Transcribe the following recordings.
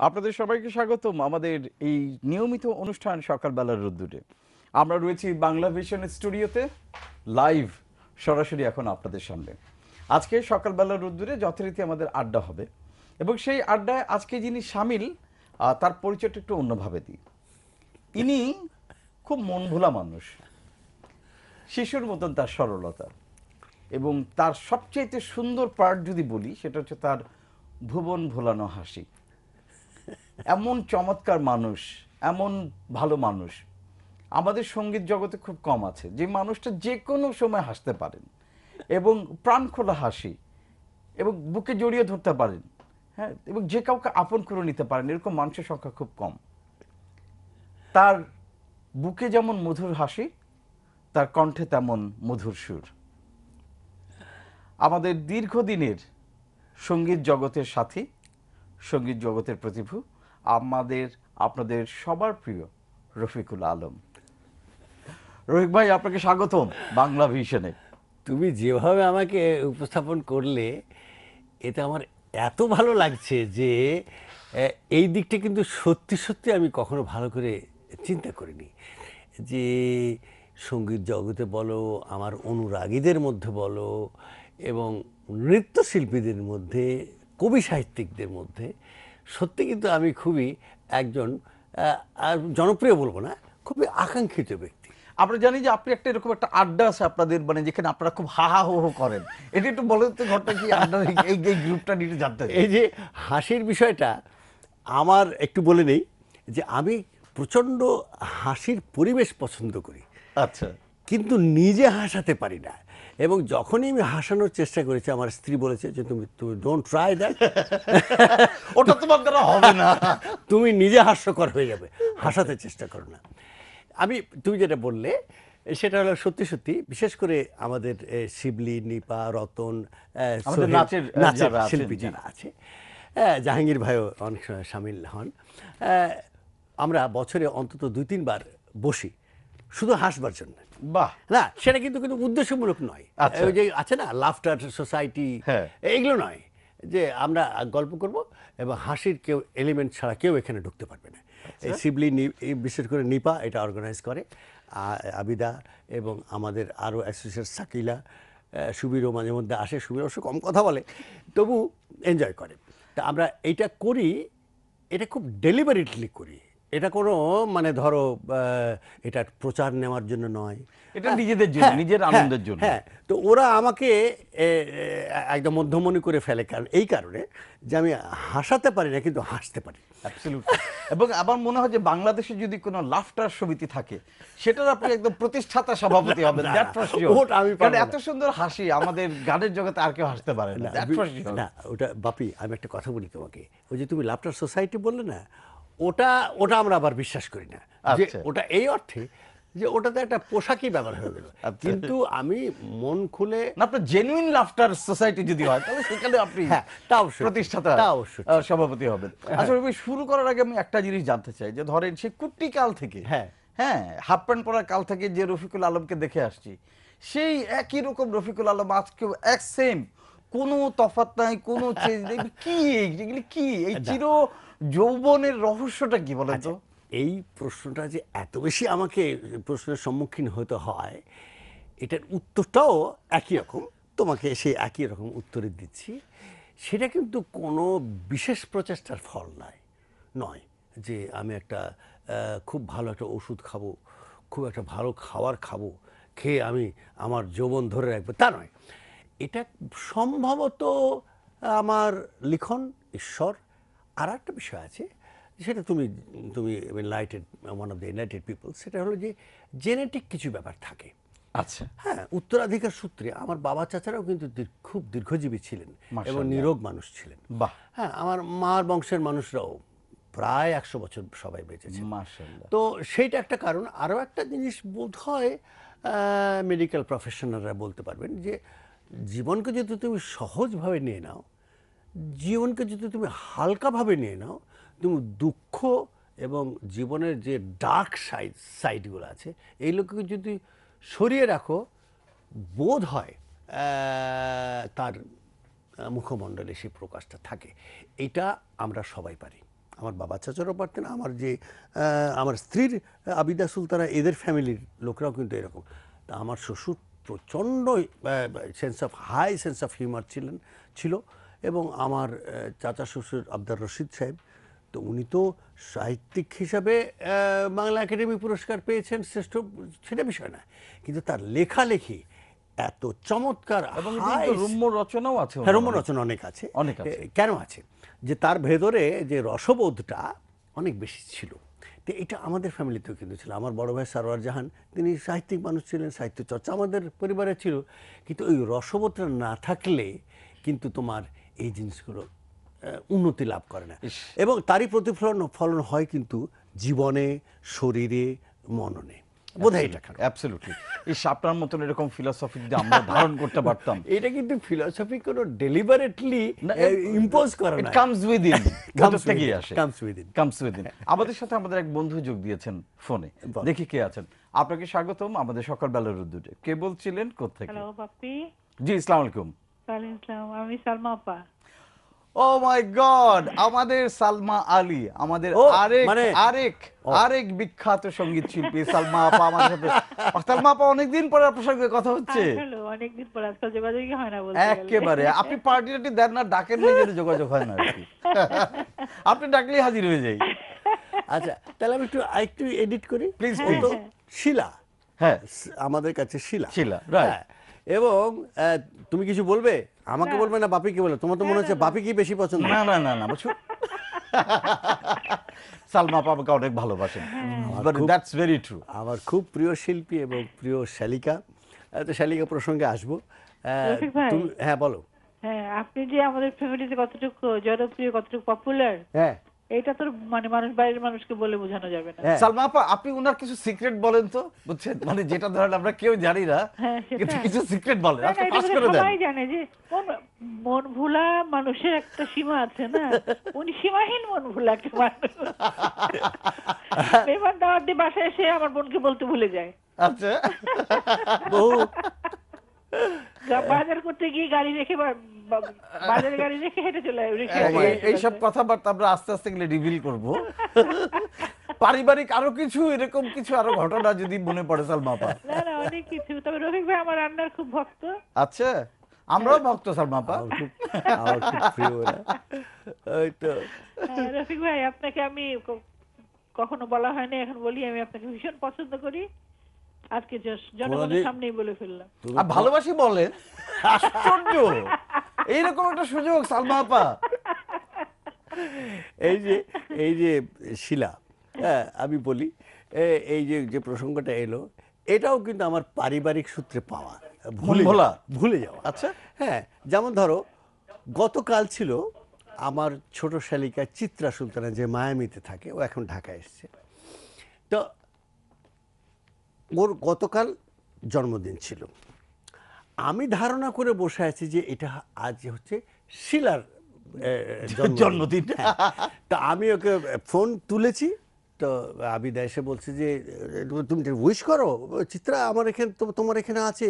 আপনাদের সবাইকে স্বাগতম আমাদের এই নিয়মিত অনুষ্ঠান সকালবেলার রোদ্দুরে। আমরা রয়েছি বাংলা ভিশনের স্টুডিওতে লাইভ সরাসরি এখন আপনাদের সামনে। আজকে সকালবেলার রোদ্দুরে যথারীতি আমাদের আড্ডা হবে এবং সেই আড্ডায় আজকে যিনি সামিল তার পরিচয়টা একটু অন্যভাবে দিই। ইনি খুব মন ভোলা মানুষ, শিশুর মতন তার সরলতা এবং তার সবচেয়ে সুন্দর পার্ট যদি বলি সেটা হচ্ছে তার ভুবন ভোলানো হাসি। এমন চমৎকার মানুষ, এমন ভালো মানুষ আমাদের সঙ্গীত জগতে খুব কম আছে, যে মানুষটা যে কোনো সময় হাসতে পারেন এবং প্রাণ খোলা হাসি এবং বুকে জড়িয়ে ধরতে পারেন, হ্যাঁ, এবং যে কাউকে আপন করে নিতে পারেন, এরকম মানুষের সংখ্যা খুব কম। তার বুকে যেমন মধুর হাসি, তার কণ্ঠে তেমন মধুর সুর। আমাদের দীর্ঘদিনের সঙ্গীত জগতের সাথী, সঙ্গীত জগতের প্রতিভু, আপনাদের সবার প্রিয় রফিকুল আলম। রফিক ভাই, আপনাকে স্বাগতম বাংলা ভিশনে। তুমি যেভাবে আমাকে উপস্থাপন করলে এতে আমার এত ভালো লাগছে যে এই দিকটা কিন্তু সত্যি সত্যি আমি কখনো ভালো করে চিন্তা করিনি যে সঙ্গীত জগতে বলো, আমার অনুরাগীদের মধ্যে বলো, এবং নৃত্যশিল্পীদের মধ্যে, কবি সাহিত্যিকদের মধ্যে সত্যি কিন্তু আমি খুবই একজন আর জনপ্রিয় বলবো না, খুবই আকাঙ্ক্ষিত ব্যক্তি। আমরা জানি যে আপনি একটা এরকম একটা আড্ডা আছে আপনাদের, মানে যেখানে আপনারা খুব হা হা হো হো করেন। এটা একটু বলেন তো, ঘরটা কি আড্ডা, এই গ্রুপটা নিয়ে জানতে চাই। এই যে হাসির বিষয়টা আমার একটু বলে নেই যে আমি প্রচণ্ড হাসির পরিবেশ পছন্দ করি, আচ্ছা, কিন্তু নিজে হাসাতে পারি না। এবং যখনই আমি হাসানোর চেষ্টা করেছি, আমার স্ত্রী বলেছে যে তুমি তুমি ডোন্ট ট্রাই দ্যাট, ওটা তোমার দ্বারা হবে না, তুমি নিজে হাস্যকর হয়ে যাবে, হাসাতে চেষ্টা করো না। তুমি যেটা বললে সেটা হলো সত্যি সত্যি, বিশেষ করে আমাদের শিবলি, নিপা, রতন, আমাদের সোহেল, নাচের যারা আছেন, শিল্পী জি। যারা আছে, জাহাঙ্গীর ভাইও অনেক সময় সামিল হন। আমরা বছরে অন্তত 2-3 বার বসি শুধু হাসবার জন্য। বাহ, না, সেটা কিন্তু কিন্তু উদ্দেশ্যমূলক নয়। আচ্ছা। ওই যে আছে না লাফটার সোসাইটি, হ্যাঁ। এইগুলো নয় যে আমরা গল্প করব এবং হাসির কেউ এলিমেন্ট ছাড়া কেউ এখানে ঢুকতে পারবে না। এই শিবলি, বিশেষ করে নিপা এটা অর্গানাইজ করে, আবিদা এবং আমাদের আরও অ্যাসোসিয়েট সাকিলা, সুবীরও মাঝে মধ্যে আসে। সুবীর অবশ্য কম কথা বলে, তবু এনজয় করে। তা আমরা এইটা করি, এটা খুব ডেলিভারেটলি করি। এটা কোনো মানে ধরো এটার প্রচার নেওয়ার জন্য নয়, এটা নিজেদের জন্য, নিজের আনন্দের জন্য। হ্যাঁ। তো ওরা আমাকে একদম মধ্যমণি করে ফেলে, কারণ এই কারণে যে আমি হাসাতে পারি না কিন্তু হাসতে পারি। অ্যাবসলিউটলি। এবং আমার মনে হয় যে বাংলাদেশে যদি কোনো লাফটার সমিতি থাকে, সেটার আপনি একদম প্রতিষ্ঠাতা সভাপতি হবেন। That for sure. ওটা আমি কারণ পারবো না। এত সুন্দর হাসি আমাদের গানের জগতে আর কেউ হাসতে পারে না। That for sure. না, ওটা বাপি, আমি একটা কথা বলি তোমাকে, ওই যে তুমি লাফটার সোসাইটি বললে না, ওটা ওটা আমরা আবার বিশ্বাস করি না যে আচ্ছা। ওটা এই অর্থে যে ওটাতে একটা পোশাকই ব্যবহার হয়ে গেল। কিন্তু আমি মন খুলে, না, আপনার জেনুইন লাফটার সোসাইটি যদি হয় তাহলে সেখানে আপনি হ্যাঁ, তা অবশ্যই, প্রতিষ্ঠাতা, তা অবশ্যই। সভাপতি হবেন। আচ্ছা, আমি শুরু করার আগে আমি একটা জিনিস জানতে চাই, যে ধরেন সেই কুট্টি কাল থেকে, হ্যাঁ, হ্যাঁ, হাফ প্যান্ট পরার কাল থেকে যে রফিকুল আলমকে দেখে আসছি, সেই একই রকম রফিকুল আলম আজকেও এক সেম, কোনো তফাৎ নাই, কোনো চেঞ্জ নেই। কি এগুলি, কি এই চির যৌবনের রহস্যটা কি বলেন তো? এই প্রশ্নটা যে এত বেশি আমাকে প্রশ্নের সম্মুখীন হতে হয়, এটার উত্তরটাও একই রকম, তোমাকে সেই একই রকম উত্তরে দিচ্ছি। সেটা কিন্তু কোনো বিশেষ প্রচেষ্টার ফল নয় যে আমি একটা খুব ভালো একটা ওষুধ খাবো, খুব একটা ভালো খাবার খাবো, খেয়ে আমি আমার যৌবন ধরে রাখবো, তা নয়। এটা সম্ভবত আমার লিখন, ঈশ্বর। আর একটা বিষয় আছে, সেটা তুমি তুমি enlightened, one of the enlightened people, সেটা হলো যে জেনেটিক কিছু ব্যাপার থাকে। আচ্ছা, হ্যাঁ, উত্তরাধিকার সূত্রে আমার বাবা চাচারাও কিন্তু খুব দীর্ঘজীবী ছিলেন এবং মাশাআল্লাহ। নিরোগ মানুষ ছিলেন। বাহ, হ্যাঁ, আমার মার বংশের মানুষরাও প্রায় 100 বছর সবাই বেঁচেছেন। মাশাআল্লাহ। তো সেইটা একটা কারণ। আরও একটা জিনিস বোধ হয় মেডিকেল প্রফেশনালরা বলতে পারবেন যে জীবনকে যদি তুমি সহজভাবে নিয়ে নাও, জীবনকে যদি তুমি হালকাভাবে নিয়ে নাও, তুমি দুঃখ এবং জীবনের যে ডার্ক সাইডগুলো আছে এইগুলোকে যদি সরিয়ে রাখো, বোধ হয় তার মুখমণ্ডলে সেই প্রকাশটা থাকে। এটা আমরা সবাই পারি। আমার বাবা চাচারাও পারতেন, আমার যে আমার স্ত্রীর আবিদা সুলতানা, এদের ফ্যামিলির লোকরাও কিন্তু এরকম। তা আমার শ্বশুর প্রচণ্ড হাই সেন্স অফ হিউমার ছিল। এবং আমার চাচা শ্বশুর আব্দুর রশিদ সাহেব, তো উনি তো সাহিত্যিক হিসাবে বাংলা একাডেমি পুরস্কার পেয়েছেন শ্রেষ্ঠ, সেটা বিষয় না, কিন্তু তার লেখালেখি এত চমৎকার, এবং রম্য রচনাও আছে, হ্যাঁ রম্য রচনা অনেক আছে। অনেক আছে। কেন আছে? যে তার ভেতরে যে রসবোধটা অনেক বেশি ছিল। তো এটা আমাদের ফ্যামিলিতেও কিন্তু ছিল। আমার বড় ভাই সারোয়ার জাহান, তিনি সাহিত্যিক মানুষ ছিলেন, সাহিত্য চর্চা আমাদের পরিবারে ছিল, কিন্তু ওই রসবোধটা না থাকলে কিন্তু তোমার এই জিনিসগুলো উন্নতি লাভ করে না। এবং তারই ফলন হয় কিন্তু জীবনে, শরীরে, মননে। বোধহয় এটা অ্যাবসলিউটলি। এই আপনার মতন এরকম ফিলসফি যদি আমরা ধারণ করতে পারতাম। এটা কিন্তু ফিলসফি কোনো ডেলিবারেটলি ইম্পোজ করে না, কামস উইদিন, ভিতর থেকেই আসে, কামস উইদিন। আমাদের সাথে আমাদের এক বন্ধু যোগ দিয়েছেন ফোনে, দেখি কে আছেন। আপনাকে স্বাগতম আমাদের সকালবেলার রোদ্দুরে। কে বলছিলেন, কোত্থেকে? Hello puppy. জি, আসসালামু আলাইকুম। ওয়ালাইকুম আসসালাম, আমি সালমা আপা। ও মাই গড, আমাদের সালমা আলী, আমাদের আরেক বিখ্যাত সঙ্গীত শিল্পী সালমা আপা আমাদের সাথে। সালমা আপা, অনেকদিন পরে আপনার সঙ্গে কথা হচ্ছে। হ্যালো, অনেকদিন পর, আজকাল যোগাযোগই হয় না বলতে গেলে। একেবারে আপনি পার্টি দেন না, ডাকেন না, যেন যোগাযোগ হয় না আর কি। আপনি ডাকলেই হাজির হয়ে যাই। আচ্ছা, তাহলে আমি একটু এডিট করি প্লিজ। শিলা, হ্যাঁ আমাদের কাছে শিলা, রাইট। এবং তুমি কিছু বলবে? আমাকে বলবে না বাপিকে বলে? তোমার তো মনে হচ্ছে বাপি কি বেশি পছন্দ? না না না না, বুঝছো, সালমা আপা আমাকে অনেক ভালোবাসেন, বাট দ্যাটস ভেরি ট্রু। আমার খুব প্রিয় শিল্পী এবং প্রিয় শালিকা। তো শালিকা প্রসঙ্গে আসবো। হ্যাঁ বলো। হ্যাঁ, আপনি যে আমাদের ফ্যামিলিতে কতটুকু জনপ্রিয়, কতটুকু পপুলার, হ্যাঁ এটা তো মানে বাইরের মানুষকে বলে বোঝানো যাবে না। সালমা আপা, আপনি ওনার কিছু সিক্রেট বলেন তো, বুঝছেন, মানে যেটা ধরেন আমরা কেউ জানি না, কিন্তু কিছু সিক্রেট বলেন, আপনি পাস করে দেন। সবাই জানে যে মন ভোলা মানুষের একটা সীমা আছে না, উনি সীমাহীন মন ভোলা একটা মানুষ। মেহমান দাওয়াত দিয়ে বাসায় এসে আমার বোনকে বলতে ভুলে যায়। আচ্ছা, বহু বাজার করতে গিয়ে গাড়ি রেখে, বাজারে গাড়ি রেখে হেঁটে চলে এইসব কথাবার্তা আমরা আস্তে আস্তে গেলে রিভিল করব। পারিবারিক আরো কিছু এরকম কিছু আরো ঘটনা যদি মনে পড়ে সালমা আপা। না না, অনেক কিছু। তবে রফিক ভাই আমার রান্নার খুব ভক্ত। আচ্ছা, আমরাও ভক্ত সালমা আপা। আমার খুব প্রিয়। ওই তো রফিক ভাই, আপনাকে আমি কখনো বলা হয়নি, এখন বলি, আমি আপনাকে ভীষণ পছন্দ করি। আজকে জনগণের সামনেই বলে ফেললাম। ভালোবাসি বলেন, আশ্চর্য, এইরকম একটা সুযোগ সালমা আপা। এই যে শিলা, আমি বলি, এই যে প্রসঙ্গটা এলো, এটাও কিন্তু আমার পারিবারিক সূত্রে পাওয়া, ভুলে যাওয়া। আচ্ছা, হ্যাঁ, যেমন ধরো গতকাল ছিল আমার ছোট শালিকা চিত্রা সুলতানা, যে মায়ামিতে থাকে, ও এখন ঢাকা এসছে। তো ওর গতকাল জন্মদিন ছিল। আমি ধারণা করে বসে আছি যে এটা আজ হচ্ছে শিলার জন্মদিন। তা আমি ওকে ফোন তুলেছি, তো আবিদা এসে বলছে যে তুমি উইশ করো চিত্রা, আমার এখানে, তোমার এখানে আছে,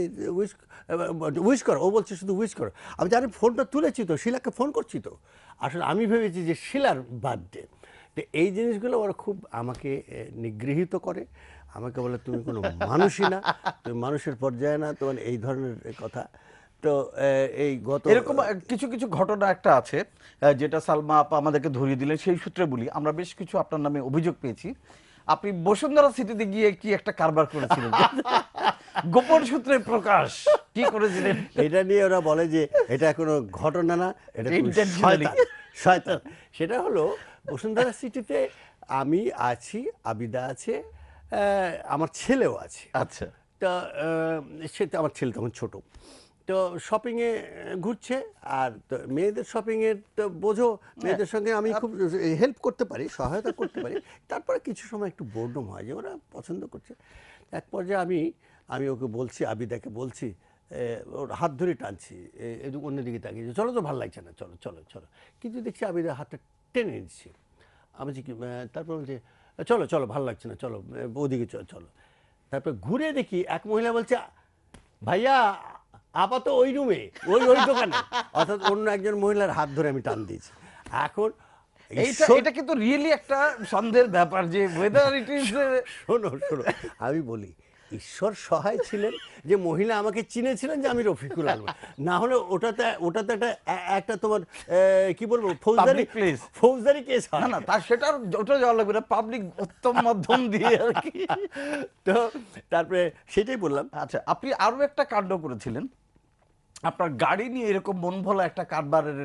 উইশ করো। ও বলছে শুধু উইশ করো। আমি জানি ফোনটা তুলেছি, তো শিলাকে ফোন করছি। তো আসলে আমি ভেবেছি যে শিলার বার্থডে। তো এই জিনিসগুলো ওরা খুব আমাকে নিগৃহীত করে, আমাকে বলে তুমি কোনো মানুষই না, তুমি মানুষের পর্যায়ে না, তোমার এই ধরনের কথা। তো এই এরকম কিছু কিছু ঘটনা একটা আছে যেটা সালমা আপা আমাদেরকে ধরিয়ে দিলেন, সেই সূত্রে বলি। আমরা বেশ কিছু আপনার নামে অভিযোগ পেয়েছি, আপনি বসুন্ধরা সিটিতে গিয়ে কি একটা কারবার করেছিলেন, গোপন সূত্রে প্রকাশ, কি করেছিলেন? এটা নিয়ে ওরা বলে যে এটা কোনো ঘটনা না, এটা শয়তান। সেটা হলো বসুন্ধরা সিটিতে আমি আছি, আবিদা আছে, আমার ছেলেও আছে। আচ্ছা, তো সেটা আমার ছেলে তখন ছোট, তো শপিংয়ে ঘুরছে। আর তো মেয়েদের শপিংয়ের তো বোঝো, মেয়েদের সঙ্গে আমি খুব হেল্প করতে পারি, সহায়তা করতে পারি। তারপরে কিছু সময় একটু বোরডম হয়, যে ওরা পছন্দ করছে। এক পর্যায়ে আমি ওকে বলছি, আবিদাকে বলছি, ওর হাত ধরে টানছি, অন্যদিকে তাকিয়ে, চলো তো ভালো লাগছে না, চলো চলো চলো। কিন্তু দেখছি আবিদা হাতটা টেনে নিচ্ছি। আমি কি, তারপর বলছি চলো চলো ভালো লাগছে না, চলো ওদিকে চলো। তারপর ঘুরে দেখি এক মহিলা বলছে, ভাইয়া আপাতত ওই রুমে, ওই দোকানে। অর্থাৎ অন্য একজন মহিলার হাত ধরে আমি টান দিয়েছি। এখন এটা কিন্তু রিয়েলি একটা সন্দেহের ব্যাপার যে ওয়েদার ইট ইজ শোনো আমি বলি ঈশ্বর সহায় ছিলেন যে মহিলা আমাকে চিনেছিলেন যে আমি রফিকুল আলম, না হলে ওটাতে একটা তোমার কি বলবো ফৌজদারি কেস হয় না তার সেটা ওটা যাওয়া লাগবে না, পাবলিক উত্তম মাধ্যম দিয়ে আর কি। তো তারপরে সেটাই বললাম। আচ্ছা, আপনি আরো একটা কাণ্ড করেছিলেন, আপনার গাড়ি নিয়ে এরকম মন ভোলা একটা কারবারের,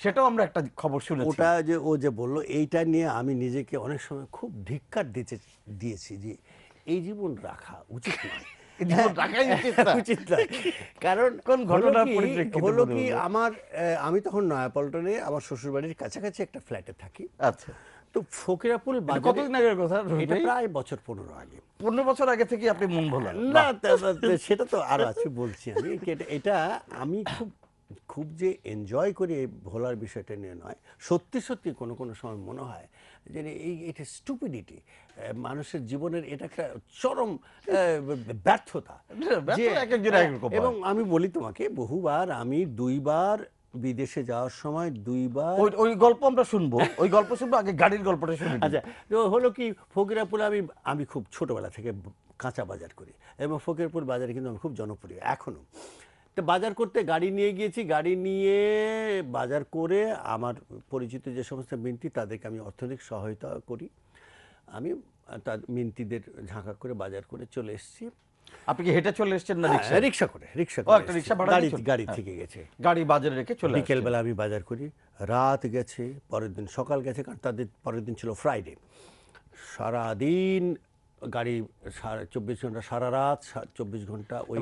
সেটাও আমরা একটা খবর শুনেছি। ওটা যে ও যে বললো এইটা নিয়ে আমি নিজেকে অনেক সময় খুব ধিক্কার দিয়েছি যে এই জীবন রাখা উচিত নয়, উচিত নয়। কারণ কোন ঘটনার হলো কি আমি তখন নয়াপল্টনে আমার শ্বশুরবাড়ির কাছাকাছি একটা ফ্ল্যাটে থাকি। আচ্ছা, তো ফকিরাপুল বাজারে, কতদিন আগের কথা? এটা প্রায় বছর 15 আগে। 15 বছর আগে থেকে আপনি মন ভোলা? না সেটা তো আরো আছে, বলছি আমি এটা আমি খুব যে এনজয় করি এই ভোলার বিষয়টা নিয়ে নয়, সত্যি কোনো সময় মনে হয় যে এটা স্টুপিডিটি, মানুষের জীবনের এটা একটা চরম ব্যর্থতা। এবং আমি বলি তোমাকে, বহুবার আমি 2বার বিদেশে যাওয়ার সময় 2বার ওই গল্প আমরা শুনবো, ওই গল্প শুনবো, আগে গাড়ির গল্পটা শুনি। আচ্ছা, তো হলো কি ফকিরাপুর আমি খুব ছোটবেলা থেকে কাঁচা বাজার করি এবং ফকিরপুর বাজারে কিন্তু আমি খুব জনপ্রিয় এখনো। তো বাজার করতে গাড়ি নিয়ে গিয়েছি, গাড়ি নিয়ে বাজার করে আমার পরিচিত যে সমস্ত মিন্তি তাদেরকে আমি অর্থনৈতিক সহায়তা করি। আমি তার মিন্তিদের ঝাঁকা করে বাজার করে চলে এসেছি। আপনি কি হেঁটে চলে এসেছেন না রিক্সা করে? একটা রিক্সা ভাড়া গাড়ি থেকে গেছে, গাড়ি বাজারে রেখে চলে। বিকেলবেলা আমি বাজার করি, রাত গেছে, পরের দিন সকাল গেছে, কারণ তাদের পরের দিন ছিল ফ্রাইডে। সারাদিন গাড়ি 24 ঘন্টা, সারা রাত 24 ঘন্টা ওই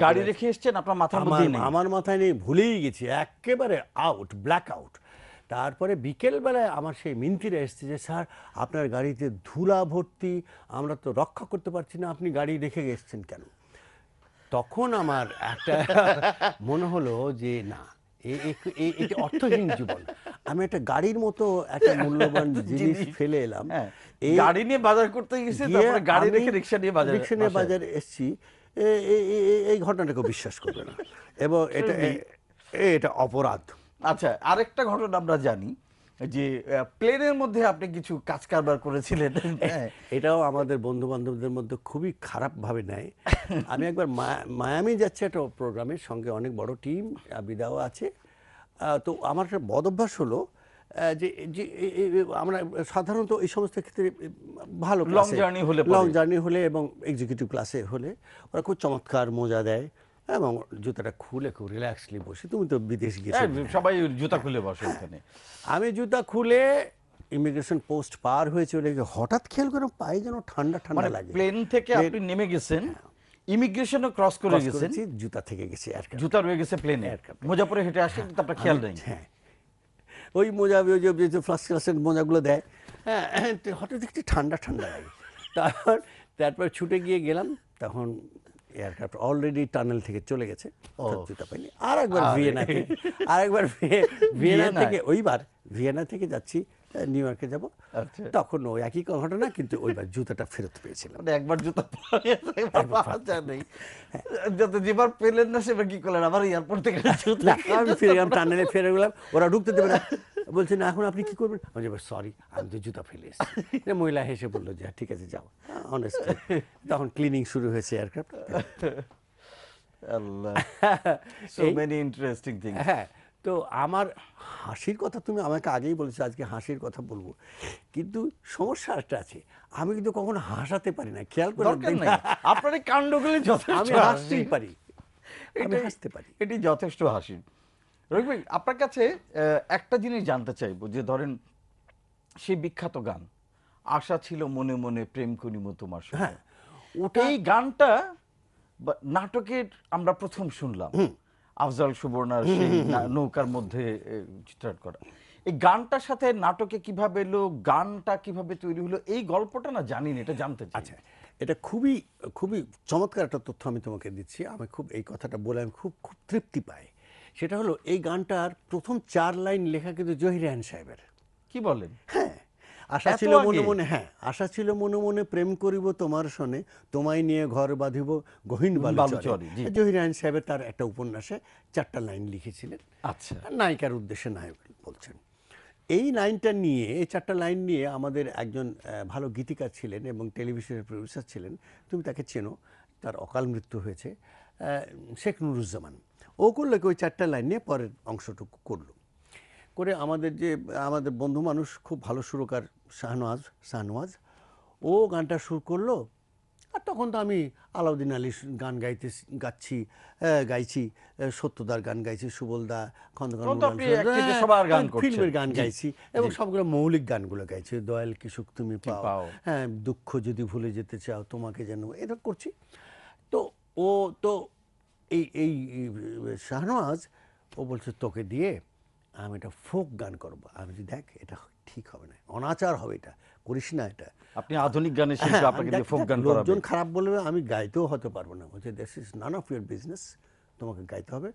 গাড়ি রেখে এসেছেন, আপনার মাথার মধ্যে নেই? আমার মাথায় নেই, ভুলেই গেছি, একেবারে আউট, ব্ল্যাক আউট। তারপরে বিকেলবেলায় আমার সেই মিন্তিরা এসছে যে স্যার আপনার গাড়িতে ধুলা ভর্তি, আমরা তো রক্ষা করতে পারছি না, আপনি গাড়ি রেখে গেছেন কেন? তখন আমার একটা মনে হলো যে না, এটা অর্থহীন জীবন। আমি একটা গাড়ির মতো একটা মূল্যবান জিনিস ফেলে এলাম। এই গাড়ি নিয়ে বাজার করতে গেছি, তারপরে গাড়ি রেখে রিক্সা নিয়ে বাজারে এসেছি। এই ঘটনাটাকে বিশ্বাস করবে না, এবং এটা অপরাধ। আচ্ছা, আরেকটা ঘটনা আমরা জানি যে প্লেনের মধ্যে আপনি কিছু কাজ কারবার করেছিলেন। এটাও আমাদের বন্ধু বান্ধবদের মধ্যে খুবই খারাপ ভাবে নেয়। আমি একবার মায়ামি যাচ্ছি একটা প্রোগ্রামের সঙ্গে, অনেক বড় টিম, বিদাও আছে। তো আমার একটা বদ অভ্যাস হলো যে আমরা সাধারণত এই সমস্ত ক্ষেত্রে ভালো লং জার্নি হলে এবং এক্সিকিউটিভ ক্লাসে হলে ওরা খুব চমৎকার মোজা দেয় এবং জুতাটা খুলে খুব রিল্যাক্সলি বসে। তুমি তো বিদেশ গিয়েছো, সবাই জুতা খুলে বসে ওখানে। আমি জুতা খুলে ইমিগ্রেশন পোস্ট পার হয়ে চলে গিয়ে হঠাৎ খেয়াল করে পায়ে যেন ঠান্ডা লাগে। প্লেন থেকে আপনি নেমে গেছেন, ইমিগ্রেশনও ক্রস করে গেছেন, জুতা থেকে গেছে, জুতা রয়ে গেছে প্লেনে, মোজা পরে হেঁটে আসেন, আপনার খেয়াল নেই। হ্যাঁ, ওই মোজা, ওই যে ফার্স্ট ক্লাসের মোজাগুলো দেয়, হ্যাঁ, হঠাৎ দেখছি ঠান্ডা লাগে। তারপর ছুটে গিয়ে গেলাম, তখন এয়ারক্রাফট অলরেডি টানেল থেকে চলে গেছে, জুতা পাইনি। আরেকবার ভিয়েনা থেকে ভিয়েনা থেকে যাচ্ছি নিউ ইয়র্কে যাব, তখন ওই একই ঘটনা, কিন্তু ওইবার জুতাটা ফেরত পেয়েছিলাম। একবার জুতা যেবার পেলেন না সেবার কি করলেন? আবার এয়ারপোর্ট থেকে আমি ফিরে গেলাম, টানেলে ফিরে গেলাম, ওরা ঢুকতে দেবে না, বলছে না এখন আপনি কি করবেন? আমি সরি, আমি তো জুতা ফেলে এসেছি। মহিলা হেসে বললো যে ঠিক আছে যাও। অনেস্টলি তখন ক্লিনিং শুরু হয়েছে এয়ারক্রাফট। আল্লাহ, সো মেনি ইন্টারেস্টিং থিংস। হ্যাঁ, তো আমার হাসির কথা তুমি আমাকে আগেই বলেছো, আজকে হাসির কথা বলবো, কিন্তু সমস্যা একটা আছে, আমি কিন্তু কখনো হাসাতে পারি না। খেয়াল করে আপনার এই কাণ্ডগুলি আমি হাসতেই পারি, হাসতে পারি, এটি যথেষ্ট হাসি। রফিক ভাই, আপনার কাছে একটা জিনিস জানতে চাইবো, যে ধরেন সেই বিখ্যাত গান আশা ছিল মনে মনে প্রেম করিব তোমার সাথে, হ্যাঁ, এই গানটা নাটকের আমরা প্রথম শুনলাম, আফজাল সুবর্ণার সেই নৌকার মধ্যে চিত্রায়ন করা। এই গানটার সাথে নাটকে কিভাবে এলো, গানটা কিভাবে তৈরি হলো, এই গল্পটা না জানি না, এটা জানতে চাই। আচ্ছা, এটা খুবই চমৎকার একটা তথ্য আমি তোমাকে দিচ্ছি। আমি খুব এই কথাটা বলে আমি খুব তৃপ্তি পাই। সেটা হলো এই গানটার প্রথম 4 লাইন লেখা কিন্তু জহির রায়হান সাহেবের। কি বলেন? হ্যাঁ, আশা ছিল মনে মনে, হ্যাঁ, আশা ছিল মনে মনে প্রেম করিব তোমার সনে, তোমায় নিয়ে ঘর বাঁধিব গহীন বালুচরে। জহির রায়হান সাহেবের তার একটা উপন্যাসে 4টা লাইন লিখেছিলেন। আচ্ছা, নায়িকার উদ্দেশ্যে নায়ক বলছেন। এই লাইনটা নিয়ে, এই 4টা লাইন নিয়ে আমাদের একজন ভালো গীতিকার ছিলেন এবং টেলিভিশনের প্রডিউসার ছিলেন, তুমি তাকে চেনো, তার অকাল মৃত্যু হয়েছে, শেখ নুরুজ্জামান। ও করলে কি ওই 4টা লাইন নিয়ে পরের অংশটুকু করলো, করে আমাদের বন্ধু মানুষ খুব ভালো সুরকার শাহনওয়াজ, ও গানটা সুর করলো। আর তখন তো আমি আলাউদ্দিন আলীর গান গাইছি, সত্যদার গান গাইছি, সুবলদা, খন্দকার তখন তো আপনি একসাথে সবার গান করছেন। ফিল্মের গান জি, গাইছি এবং সবগুলো মৌলিক গানগুলো গাইছি, দয়াল কি সুখ তুমি পাও। পাও, হ্যাঁ, দুঃখ যদি ভুলে যেতে চাও তোমাকে যেন, এটা করছি। তো ও তো এই শাহনওয়াজ, ও বলছে তোকে দিয়ে আমি একটা ফোক গান করবো। আমি বলছি, দেখ এটা ঠিক হবে না, অনাচার হবে, এটা করিস না, এটা আপনি আধুনিক গানের শিল্পী, হ্যাঁ, আপনাকে আমি দিয়ে ফোক দেখ, গান লোকজন করাবে। খারাপ বলবে, আমি গাইতেও হতে পারবো না। বলছে this is none of your business, তোমাকে গাইতে হবে।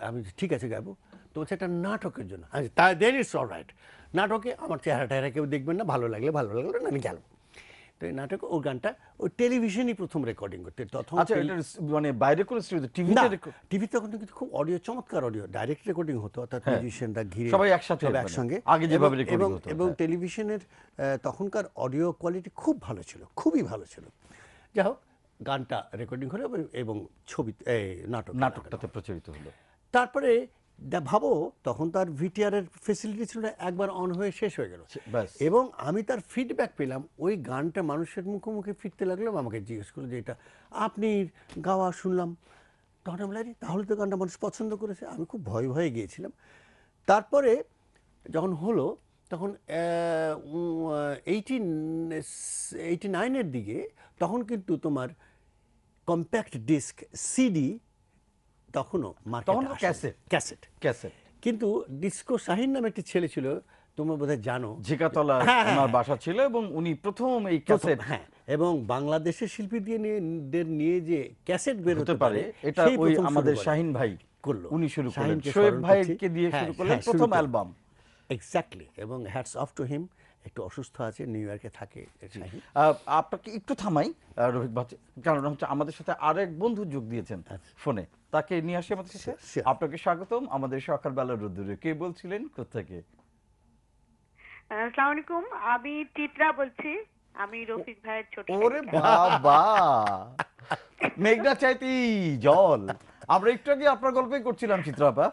আমি বলছি, ঠিক আছে গাইবো। তো বলছে একটা নাটকের জন্য, তাই দেন ইটস অল রাইট। নাটকে আমার চেহারা টেহারা কেউ দেখবেন না, ভালো লাগলে না, আমি গেলাম। তো এই নাটকে ওর গানটা ওই টেলিভিশনই প্রথম রেকর্ডিং করতে, তখন আচ্ছা, এটা মানে বাইরে করে স্টুডিওতে, না, টিভিতে টিভিতে তখন কিন্তু খুব অডিও, চমৎকার অডিও, ডাইরেক্ট রেকর্ডিং হতো, অর্থাৎ মিউজিশিয়ানরা ঘিরে সবাই একসাথে, সব মানে একসঙ্গে, আগে যেভাবে recording এবং হতো, এবং হ্যাঁ। টেলিভিশনের তখনকার অডিও কোয়ালিটি খুব ভালো ছিল, খুবই ভালো ছিল। যাই হোক, গানটা রেকর্ডিং হলো এবং ছবি নাটকটাতে প্রচারিত হলো। তারপরে ভাবো, তখন তার ভিটিআর এর ফেসিলিটি ছিল না, একবার অন হয়ে শেষ হয়ে গেল, ব্যাস। এবং আমি তার ফিডব্যাক পেলাম, ওই গানটা মানুষের মুখে মুখে ফিরতে লাগলো। আমাকে জিজ্ঞেস করলো যে এটা আপনি গাওয়া শুনলাম, তখন আমি বলি, তাহলে তো গানটা মানুষ পছন্দ করেছে। আমি খুব ভয়ে গিয়েছিলাম। তারপরে যখন হলো, তখন 89-এর দিকে, তখন কিন্তু তোমার কম্প্যাক্ট ডিস্ক, সিডি তখনও তখন মার্কেটে ক্যাসেট। ক্যাসেট। কিন্তু ডিস্কো শাহিন নামে একটি ছেলে ছিল, তোমরা বোধহয় জানো, ঝিকাতলা ওনার বাসা ছিল, এবং উনি প্রথম এই ক্যাসেট, হ্যাঁ, এবং বাংলাদেশের শিল্পী নিয়ে যে ক্যাসেট বের হতে পারে, এটা সেই ওই প্রথম আমাদের শুরু করে। শাহিন ভাই করলো, উনি শুরু করলেন, শাহিনকে শোয়েব স্মরণ ভাইকে করছি। দিয়ে হ্যাঁ, শুরু করলেন হ্যাঁ, প্রথম করলেন। অ্যালবাম। এক্স্যাক্টলি, এবং হ্যাটস অফ টু হিম। একটু অসুস্থ আছে, নিউ ইয়র্কে থাকে শাহিন। আপনাকে একটু থামাই রফিক ভাই, কারণ হচ্ছে আমাদের সাথে আরেক বন্ধু যোগ দিয়েছেন ফোনে, তাকে নিয়ে আসি আমাদের সাথে। Sure. আপনাকে স্বাগতম আমাদের সকালবেলার রোদ্দুরে। কে বলছিলেন, কোত্থেকে? আসসালামু আলাইকুম, আমি চিত্রা বলছি। আমি রফিক ভাইয়ের ছোট ওরে শালিকা। বাবা, মেঘনা চাইতেই জল। আমরা একটু আগে আপনার গল্পই করছিলাম চিত্রাপা।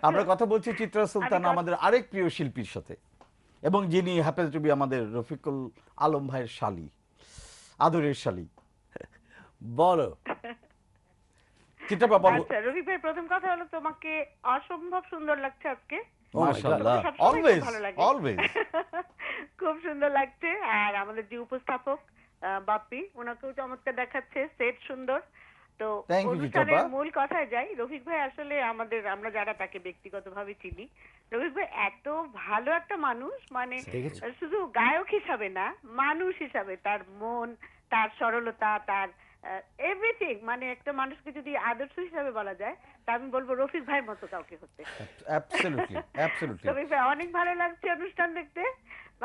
আমরা কথা বলছি চিত্রা সুলতান, আমাদের আরেক প্রিয় শিল্পীর সাথে, এবং যিনি হ্যাপেন টু বি আমাদের রফিকুল আলম ভাইয়ের শালী, আদরের শালী। বলো চিত্রাপা বলো। আচ্ছা রফিক ভাই, প্রথম কথা হলো তোমাকে অসম্ভব সুন্দর লাগছে আজকে। মাশাআল্লাহ, তোমাকে সবসময় অলওয়েজ খুব ভালো লাগে। অলওয়েজ। খুব সুন্দর লাগছে। আর আমাদের যে উপস্থাপক বাপ্পি, ওনাকেও চমৎকার দেখাচ্ছে, সেট সুন্দর। তো Thank you, অনুষ্ঠানের চিত্রাপা। মূল কথায় যাই, রফিক ভাই আসলে আমরা যারা তাকে ব্যক্তিগতভাবে চিনি, রফিক ভাই এত ভালো একটা মানুষ, মানে দেখেছো? শুধু গায়ক হিসাবে না, মানুষ হিসাবে তার মন, তার সরলতা, তার এভরিথিং, মানে একটা মানুষকে যদি আদর্শ হিসাবে বলা যায়, তা আমি বলবো রফিক ভাইয়ের মতো কাউকে হতে। Absolutely, absolutely. রফিক ভাই, অনেক ভালো লাগছে অনুষ্ঠান দেখতে।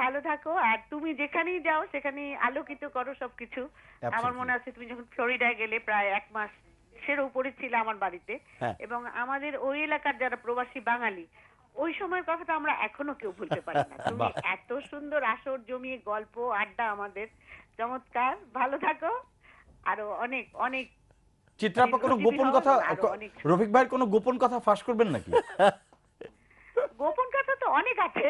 ভালো থাকো, আর তুমি যেখানেই যাও সেখানেই আলোকিত করো সবকিছু। আমার মনে আছে তুমি যখন ফ্লোরিডায় গেলে, প্রায় 1 মাস সের উপরে ছিল আমার বাড়িতে, হ্যাঁ। এবং আমাদের ওই এলাকার যারা প্রবাসী বাঙালি, ওই সময়ের কথাটা আমরা এখনো কেউ ভুলতে পারি না। তুমি এত সুন্দর আসর জমিয়ে গল্প আড্ডা, আমাদের চমৎকার। ভালো থাকো, আরো অনেক অনেক। চিত্রাপা, কোনো গোপন কথা, রফিক ভাইয়ের কোনো গোপন কথা ফাঁস করবেন নাকি? গোপন কথা তো অনেক আছে,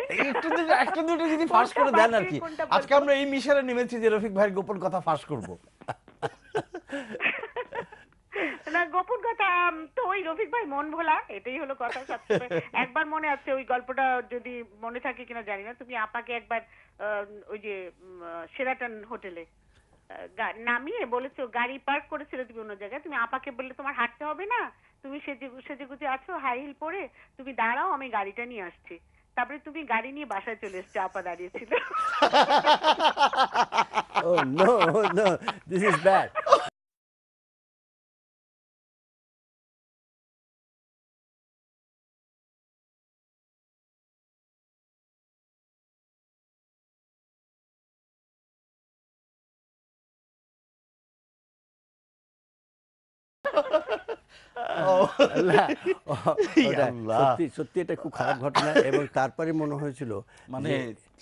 একটু দুটো যদি ফাঁস করে দেন আর কি। কোনটা বলবো? আজকে আমরা এই মিশনে নেমেছি যে রফিক ভাইয়ের গোপন কথা ফাঁস করব। না, গোপন কথা তো ওই রফিক ভাই মন ভোলা, এটাই হলো কথা সবসময়। একবার মনে আছে, ওই গল্পটা যদি মনে থাকে কিনা জানি না, তুমি আপাকে একবার ওই যে শেরাটন হোটেলে নামিয়ে বলেছো, গাড়ি পার্ক করেছিল তুমি অন্য জায়গায়, তুমি আপাকে বললে তোমার হাঁটতে হবে না, তুমি সেজেগুজে আছো, হাই হিল পরে, তুমি দাঁড়াও, আমি গাড়িটা নিয়ে আসছি। তারপরে তুমি গাড়ি নিয়ে বাসায় চলে এসছো, আপা দাঁড়িয়েছিল। Oh no, no, this is bad. না, ওটা আল্লাহ। সত্যি সত্যি এটা খুব খারাপ ঘটনা। এবং তারপরে মনে হয়েছিল মানে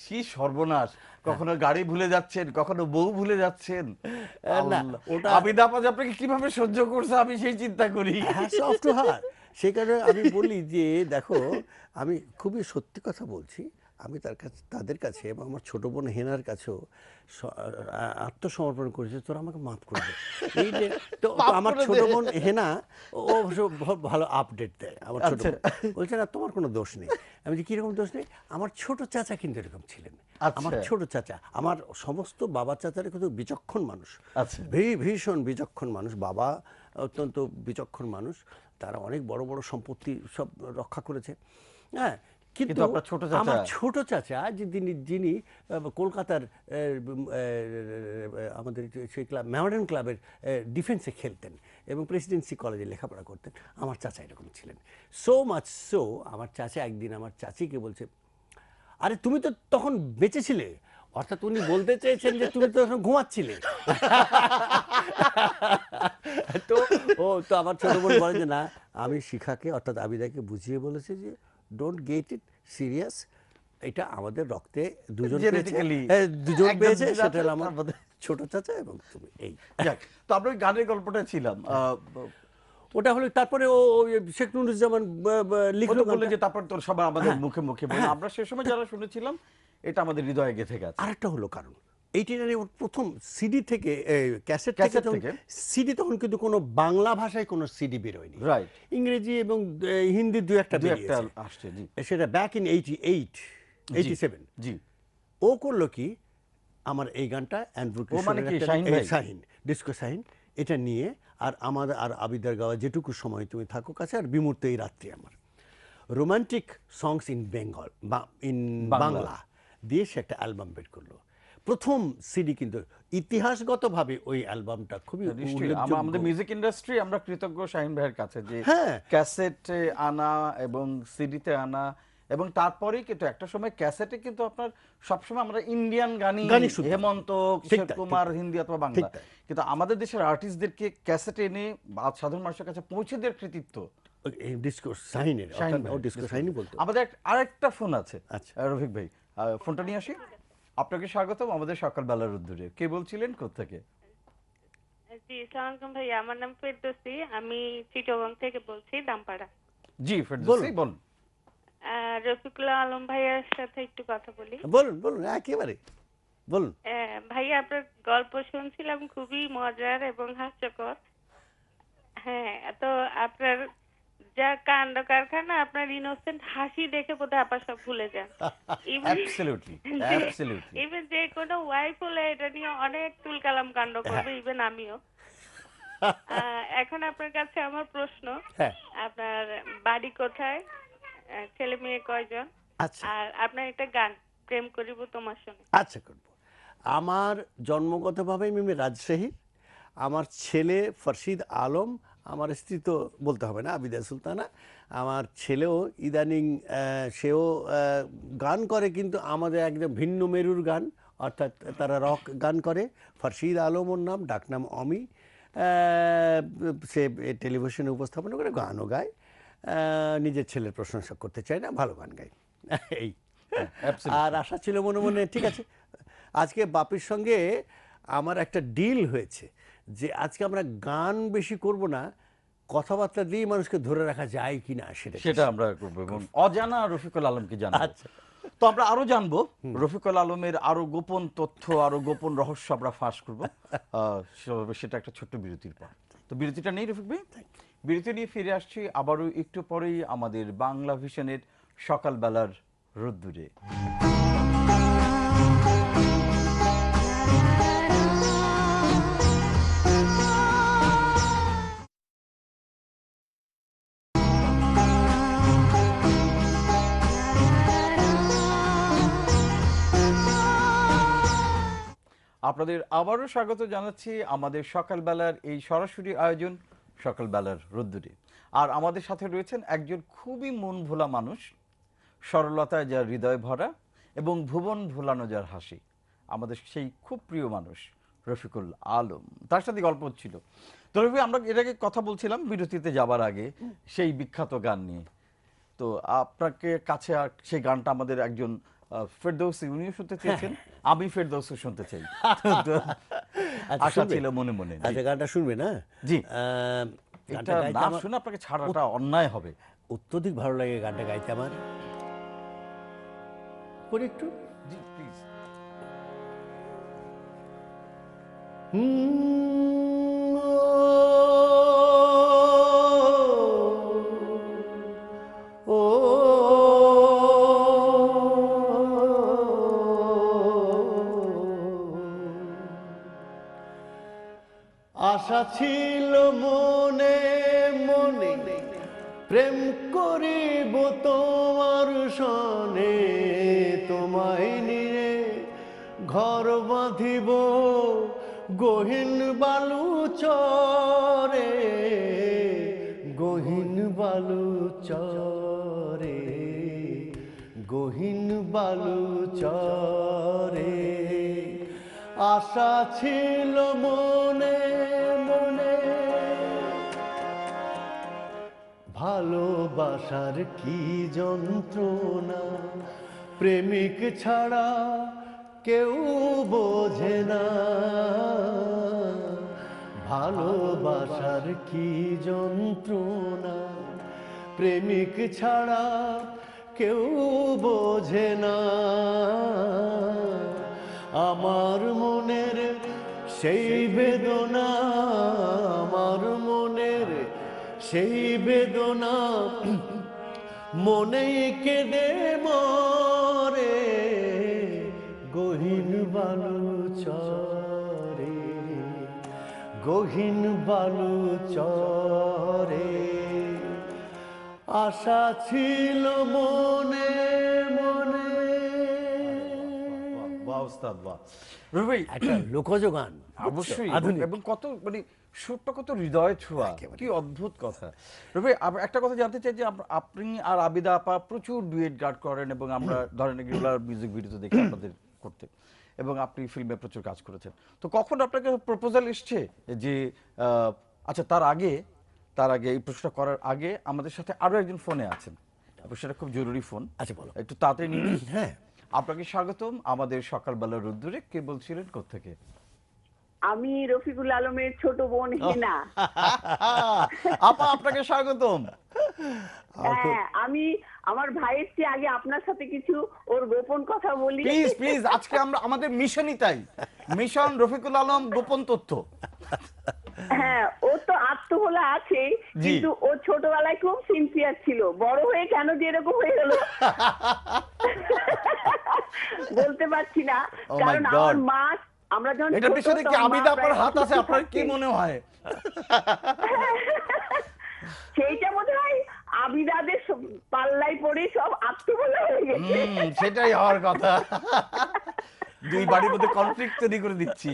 কি সর্বনাশ, কখনো গাড়ি ভুলে যাচ্ছেন, কখনো বউ ভুলে যাচ্ছেন। না, আল্লাহ। ওটা আবিদ আপাজ আপনাকে কিভাবে সহ্য করছে আমি সেই চিন্তা করি। Hats off to her. সেই কারণে আমি বলি যে দেখো, আমি খুবই সত্যি কথা বলছি, আমি তাদের কাছে এবং আমার ছোট বোন হেনার কাছেও আত্মসমর্পণ করেছে, তোরা আমাকে মাফ করে দে। এই যে তো মাফ আমার করে ছোট দে। বোন হেনা, ও অবশ্য ভালো আপডেট দেয়। আমার ছোট আচ্ছা। বোন বলছে না তোমার কোনো দোষ নেই। আমি যে কিরকম দোষ নেই, আমার ছোট চাচা কিন্তু এরকম ছিলেন। আচ্ছা। আমার ছোট চাচা, আমার সমস্ত বাবা চাচারা কিন্তু বিচক্ষণ মানুষ, আচ্ছা। ভীষণ বিচক্ষণ মানুষ। বাবা অত্যন্ত বিচক্ষণ মানুষ, তারা অনেক বড় বড় সম্পত্তি সব রক্ষা করেছে। হ্যাঁ, কিন্তু কিন্তু আপনার ছোট চাচা? আমার ছোট চাচা যে যিনি কলকাতার আমাদের সেই ক্লাব মডার্ন ক্লাবের ডিফেন্সে খেলতেন এবং প্রেসিডেন্সি কলেজে লেখাপড়া করতেন, আমার চাচা এরকম ছিলেন। সো মাচ সো, আমার চাচা একদিন আমার চাচিকে বলছে, আরে তুমি তো তখন বেঁচে ছিলে, অর্থাৎ উনি বলতে চেয়েছেন যে তুমি তো তখন ঘুমাচ্ছিলে। তো তো আমার ছোট বোন বলে যে না, আমি শিখাকে অর্থাৎ আবিদাকে বুঝিয়ে বলেছি যে ডোন্ট গেট ইট সিরিয়াস, এটা আমাদের রক্তে দুজন Genetically দুজন একজন পেয়েছে, দুজন সেটা হলো আছে, আমার তার মধ্যে। ছোট চাচা এবং তুমি। এই যাক, তো আমরা ওই গানের গল্পটা ছিলাম। ওটা হলো। তারপরে ও শেখ নুরুজ্জামান লিখলো বললে গানটা। যে তারপর তোর সবাই আমাদের হ্যাঁ, মুখে মুখে বলে, হ্যাঁ। আমরা সে সময় যারা শুনেছিলাম এটা আমাদের হৃদয়ে গেঁথে গেছে। আরেকটা হলো কারণ 89 ওর প্রথম সিডি থেকে ক্যাসেট ক্যাসেট থেকে থেকে। সিডি, তখন কিন্তু কোনো বাংলা ভাষায় কোনো সিডি বেরোয়নি, রাইট। ইংরেজি এবং হিন্দি দু একটা দুই একটা বেরিয়েছে। আসছে, জি সেটা ব্যাক ইন 88 87। জি। ও করলো কি, আমার এই গানটা অ্যান্ড্রু ও মানে কিশোরের কি, একটা- শাহিন এই ভাই? শাহিন, ডিস্কো শাহিন, এটা নিয়ে আর আমাদের আর আবিদার গাওয়া যেটুকু সময় তুমি থাকো কাছে আর বিমূর্ত এই রাত্রি, আমার রোমান্টিক সংস ইন বেঙ্গল বা ইন বাংলা। বাংলা দিয়ে সে একটা অ্যালবাম বের করলো। প্রথম সিডি, কিন্তু ইতিহাসগতভাবে ওই অ্যালবামটা খুবই নিশ্চয়ই আমাদের উল্লেখযোগ্য। মিউজিক ইন্ডাস্ট্রি আমরা কৃতজ্ঞ শাহিন ভাইয়ের কাছে যে হ্যাঁ। ক্যাসেটে আনা এবং সিডিতে আনা, এবং তারপরেই কিন্তু একটা সময় ক্যাসেটে কিন্তু আপনার সবসময় আমরা ইন্ডিয়ান গানই গানই শুনতাম। হেমন্ত, ঠিক কিশোর তাই, কুমার, ঠিক তাই। হিন্দি অথবা ঠিক বাংলা, তাই। কিন্তু আমাদের দেশের আর্টিস্টদেরকে ক্যাসেটে এনে সাধারণ মানুষের কাছে পৌঁছে দেওয়ার কৃতিত্ব ডিস্কো শাহিনের, শাহিন অর্থাৎ ভাই। ও ডিস্কো শাহিনই বলতো। আমাদের আরেকটা ফোন আছে। আচ্ছা। রফিক ভাই, ফোনটা নিয়ে আসি। আপনাকে স্বাগতম আমাদের সকালবেলার উদ্দূরে। কে বলছিলেন, কোত্থেকে? জি, সালাম আলাইকুম ভাইয়া, আমার নাম ফেরদৌসী, আমি চিটাগং থেকে বলছি, দামপাড়া। জি ফেরদৌসী, বলুন। রফিকুল আলম ভাইয়ার সাথে একটু কথা বলি। বলুন বলুন, একেবারে বলুন। ভাইয়া, আপনার গল্প শুনছিলাম, খুবই মজার এবং হাস্যকর। হ্যাঁ, তো আপনার যা কাণ্ড কারখানা, আপনার ইনোসেন্ট হাসি দেখে বোধহয় আপা সব ভুলে যান। Absolutely, absolutely. ইভেন যে কোনো ওয়াইফ হলে এটা নিয়ে অনেক তুলকালাম কাণ্ড করবে, ইভেন আমিও। এখন আপনার কাছে আমার প্রশ্ন, হ্যাঁ। আপনার বাড়ি কোথায়, ছেলে মেয়ে কয়জন, আচ্ছা আর আপনার একটা গান প্রেম করিব তোমার সঙ্গে। আচ্ছা, করব। আমার জন্মগতভাবে আমি রাজশাহী, আমার ছেলে ফরশিদ আলম, আমার স্ত্রী তো বলতে হবে না, আবিদা সুলতানা। আমার ছেলেও ইদানিং সেও গান করে, কিন্তু আমাদের একদম ভিন্ন মেরুর গান, অর্থাৎ তারা রক গান করে। ফরশিদ আলম ওর নাম, ডাকনাম অমি। সে টেলিভিশনে উপস্থাপনা করে, গানও গায়। নিজের ছেলের প্রশংসা করতে চায় না, ভালো গান গায়। এই আর আশা ছিল মনে মনে, ঠিক আছে, আজকে বাপির সঙ্গে আমার একটা ডিল হয়েছে যে আজকে আমরা গান বেশি করব না, কথাবার্তা দিয়ে মানুষকে ধরে রাখা যায় কিনা সেটা আমরা করবো, এবং অজানা রফিকুল আলমকে জানবো। আচ্ছা। তো আমরা আরো জানবো রফিকুল আলমের আরো গোপন তথ্য, আরো গোপন রহস্য আমরা ফাঁস করবো। সেটা একটা ছোট্ট বিরতির পর। তো বিরতিটা নেই রফিক ভাই, বিরতি নিয়ে ফিরে আসছি আবারও একটু পরেই আমাদের বাংলা ভিশনের সকালবেলার রোদ্দুরে। আপনাদের আবারও স্বাগত জানাচ্ছি আমাদের সকালবেলার এই সরাসরি আয়োজন সকালবেলার রোদ্দুরে। আর আমাদের সাথে রয়েছেন একজন খুবই মন ভোলা মানুষ, সরলতায় যার হৃদয় ভরা এবং ভুবন ভোলানো যার হাসি, আমাদের সেই খুব প্রিয় মানুষ রফিকুল আলম, তার সাথে গল্প হচ্ছিল। তো রফি, আমরা এটাকে কথা বলছিলাম বিরতিতে যাবার আগে সেই বিখ্যাত গান নিয়ে। তো আপনাকে কাছে আর সেই গানটা আমাদের একজন ফেরদৌসী উনিও শুনতে চেয়েছেন, আমি ফেরদৌসী শুনতে চাই। তো আচ্ছা, আশা শুনবে? ছিল মনে মনে। জি। আচ্ছা, গানটা শুনবে না? জি। গানটা এটা গাইতে না আমার শুনে আপনাকে ছাড়াটা অন্যায় হবে। অত্যধিক ভালো লাগে গানটা গাইতে আমার। করি একটু। জি প্লিজ। ও আশা ছিল মনে মনে প্রেম করিব তোমার সনে, তোমায় নিয়ে ঘর বাঁধিব গহীন বালু চরে, গহীন বালু চরে, গহীন বালু চরে। আশা ছিল মনে মনে, ভালোবাসার কি যন্ত্রণা প্রেমিক ছাড়া কেউ বোঝে না, ভালোবাসার কি যন্ত্রণা প্রেমিক ছাড়া কেউ বোঝে না। আমার মনের সেই বেদনা, আমার মনের সেই বেদনা মনেই কেঁদে মরে, গহীন বালু চরে, গহীন বালু চরে। আশা ছিল মনে মনে। বাহ ওস্তাদ, বাহ। রফি ভাই, একটা লোকজ গান, অবশ্যই, আধুনিক। এবং কত মানে সুরটা কত হৃদয় ছোঁয়া, কি অদ্ভুত কথা। রবি, একটা কথা জানতে চাই যে আপনি আর আবিদা আপা প্রচুর ডুয়েট গান করেন, এবং আমরা ধরেন রেগুলার মিউজিক ভিডিওতে দেখি আপনাদের করতে, এবং আপনি ফিল্মে প্রচুর কাজ করেছেন। তো কখন আপনাকে প্রপোজাল এসছে যে আচ্ছা, তার আগে এই প্রশ্নটা করার আগে আমাদের সাথে আরো একজন ফোনে আছেন, সেটা খুব জরুরি ফোন। আচ্ছা, বলো। একটু তাড়াতাড়ি নিন। হ্যাঁ, আপনাকে স্বাগতম আমাদের সকালবেলার রোদ্দুরে। কে বলছিলেন, কোত্থেকে? আমি রফিকুল আলমের ছোট বোন হিনা। আপা, আপনাকে স্বাগতম। হ্যাঁ, আমি আমার ভাইয়ের চেয়ে আগে আপনার সাথে কিছু ওর গোপন কথা বলি। প্লিজ প্লিজ, আজকে আমরা আমাদের মিশনই তাই, মিশন রফিকুল আলম গোপন তথ্য। হ্যাঁ, ও তো আত্মভোলা আছে, জি। কিন্তু ও ছোটবেলায় খুব সিনসিয়ার ছিল, বড় হয়ে কেন যে এরকম হয়ে গেল বলতে পারছি না। Oh my কারণ God. আমার মা, আমরা যখন এটা ছোট, পিছনে কি তখন মা আবিদা আপার প্রায় হাত আছে? অসুস্থ আপনার কি থাকতেন। মনে হয়? সেইটা বোধ হয় আবিদাদের পাল্লাই পড়ে সব আত্মভোলা হয়ে গেছে। সেটাই হওয়ার কথা। দুই বাড়ির মধ্যে কনফ্লিক্ট তৈরি করে দিচ্ছি।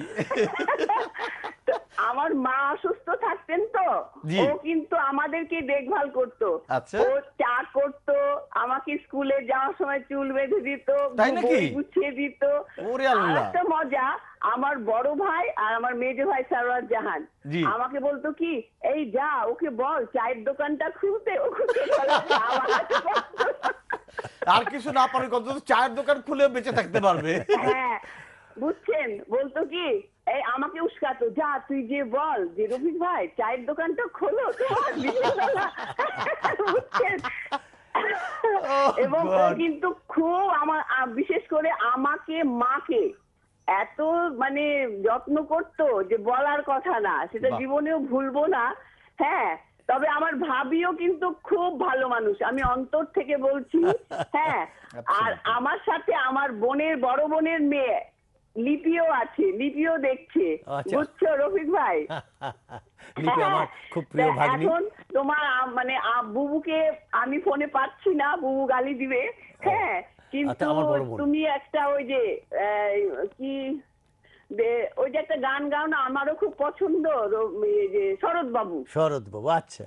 তো আমার মা অসুস্থ থাকতেন, তো জি। ও কিন্তু আমাদেরকে দেখভাল করতো। আচ্ছা। ও চা করতো, আমাকে স্কুলে যাওয়ার সময় চুল বেঁধে দিত, তাই নাকি? বই গুছিয়ে দিত। ওরে আল্লাহ। আর একটা মজা, আমার বড় ভাই আর আমার মেজো ভাই সারওয়ার জাহান জি। আমাকে বলতো কি, এই যা ওকে বল চায়ের দোকানটা খুলতে, ও খুলতে বলে, আমার হাতে বলতো। আর কিছু না পারে, কত চায়ের দোকান খুলে বেঁচে থাকতে পারবে। হ্যাঁ, বুঝছেন, বলতো কি, এই আমাকে উস্কাতো, যা তুই যে বল যে রফিক ভাই চায়ের দোকানটা খোলো তোমার বিকেলবেলা। বুঝছেন? এবং ও God. কিন্তু খুব আমার বিশেষ করে আমাকে মাকে এত মানে যত্ন করতো যে বলার কথা না, সেটা বাহ। জীবনেও ভুলবো না। হ্যাঁ, তবে আমার ভাবিও কিন্তু খুব ভালো মানুষ, আমি অন্তর থেকে বলছি। হ্যাঁ, আর Absolutely. আমার সাথে আমার বোনের, বড় বোনের মেয়ে লিপিও আছে, লিপিও দেখছে। আচ্ছা। বুঝছো রফিক ভাই? লিপি আমার খুব প্রিয় তা ভাগ্নি। এখন তোমার মানে বুবুকে আমি ফোনে পাচ্ছি না, বুবু গালি দিবে। হ্যাঁ, কিন্তু আচ্ছা, আমার বড় বোন। তুমি একটা ওই যে কি ওই যে একটা গান গাও না, আমারও খুব পছন্দ, এই যে শরৎ বাবু। শরৎ বাবু, আচ্ছা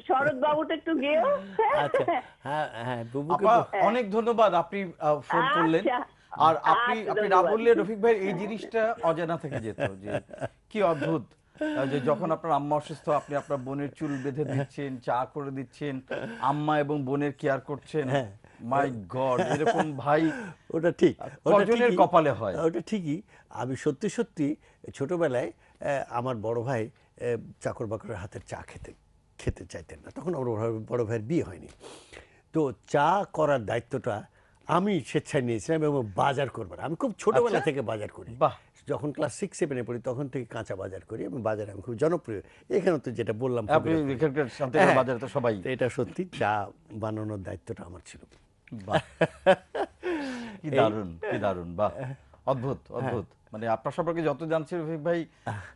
শরৎ বাবুটা একটু গেও। আচ্ছা। হ্যাঁ হ্যাঁ, বুবুকে আপা, অনেক ধন্যবাদ, আপনি ফোন করলেন। আচ্ছা, আর আপনি আচ্ছা, আপনি না ধন্যবাদ। বললে রফিক ভাই এই জিনিসটা অজানা থেকে যেত যে কি অদ্ভুত যে যখন আপনার আম্মা অসুস্থ আপনি আপনার বোনের চুল বেঁধে দিচ্ছেন, চা করে দিচ্ছেন, আম্মা এবং বোনের কেয়ার করছেন। হ্যাঁ। মাই গড, এরকম ভাই ওটা ঠিক, ওটা কজনের ঠিকই, কপালে হয়? ওটা ঠিকই। আমি সত্যি সত্যি ছোটবেলায় আমার বড় ভাই চাকর বাকরের হাতের চা খেতে চাইতেন না, তখন আমার বড় ভাইয়ের বিয়ে হয়নি। তো চা করার দায়িত্বটা আমি স্বেচ্ছায় নিয়েছিলাম এবং বাজার করবার, আমি খুব ছোটবেলা আচ্ছা। থেকে বাজার করি। বাহ। যখন ক্লাস 6-7-এ পড়ি তখন থেকে কাঁচা বাজার করি এবং বাজারে আমি খুব জনপ্রিয়। এখানে তো যেটা বললাম আপনি এখানকার শান্তিনগর বাজারে তো সবাই। তো এটা সত্যি, চা বানানোর দায়িত্বটা আমার ছিল। বাহ, কি দারুণ, কি দারুণ, বাহ, অদ্ভুত অদ্ভুত। মানে আপনার সম্পর্কে যত জানছি রফিক ভাই,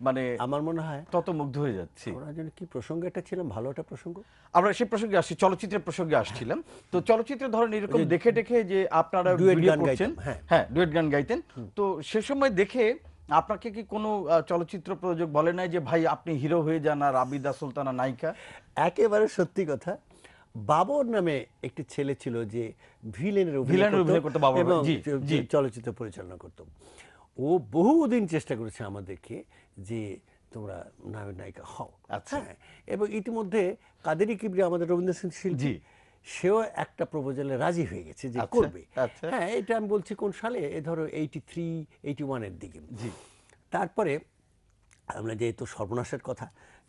মানে আমার মনে হয় তত মুগ্ধ হয়ে যাচ্ছি। ওরা যেন কি প্রসঙ্গ একটা ছিলাম, ভালো একটা প্রসঙ্গ। আমরা সেই প্রসঙ্গে আসছি, চলচ্চিত্রের প্রসঙ্গে আসছিলাম। তো চলচ্চিত্রে ধরেন এরকম দেখে দেখে যে আপনারা ডুয়েট ভিডিও গান করছেন, গাইতাম, হ্যাঁ। হ্যাঁ ডুয়েট গান গাইতেন, তো সে সময় দেখে আপনাকে কি কোনো চলচ্চিত্র প্রযোজক বলে নাই যে ভাই আপনি হিরো হয়ে যান আর আবিদা সুলতানা নায়িকা? একেবারে সত্যি কথা। বাবর নামে একটি ছেলে ছিল যে ভিলেনের অভিনয় করতো বাবর, এবং জি, জি। চলচ্চিত্র পরিচালনা করত। ও বহুদিন চেষ্টা করেছে আমাদেরকে যে তোমরা নায়িকা হও। আচ্ছা। হ্যাঁ, এবং ইতিমধ্যে কাদেরি কিবরিয়া আমাদের রবীন্দ্রসঙ্গীত শিল্পী, জি। সেও একটা প্রপোজালে রাজি হয়ে গেছে যে আচ্ছা, করবে। আচ্ছা। হ্যাঁ, এটা আমি বলছি কোন সালে, এ ধরো 83-81-এর দিকে। জি। তারপরে আমরা যেহেতু সর্বনাশের কথা,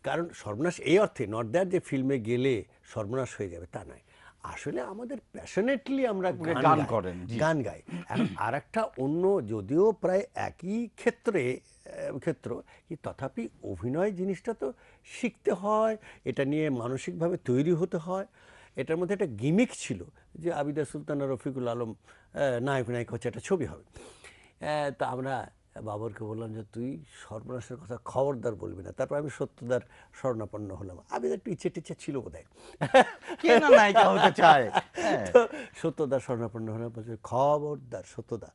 কারণ সর্বনাশ এই অর্থে নট দ্যাট যে ফিল্মে গেলে সর্বনাশ হয়ে যাবে, তা নয়। আসলে আমাদের প্যাশনেটলি আমরা গান করেন, জি। গান গাই। আর একটা অন্য, যদিও প্রায় একই ক্ষেত্র, কি তথাপি অভিনয় জিনিসটা তো শিখতে হয়, এটা নিয়ে মানসিকভাবে তৈরি হতে হয়। এটার মধ্যে একটা গিমিক ছিল যে আবিদা সুলতানা, রফিকুল আলম নায়ক নায়িকা হচ্ছে একটা ছবি হবে। তা আমরা বাবরকে বললাম যে তুই সর্বনাশের কথা খবরদার বলবি না। তারপর আমি সত্যদার শরণাপন্ন হলাম। আবিদা একটু ইচ্ছে টিচ্ছে ছিল বোধহয়, কে না নায়িকা হতে চায়। হ্যাঁ। তো সত্যদার শরণাপন্ন হলাম, বলছে খবরদার সত্যদা,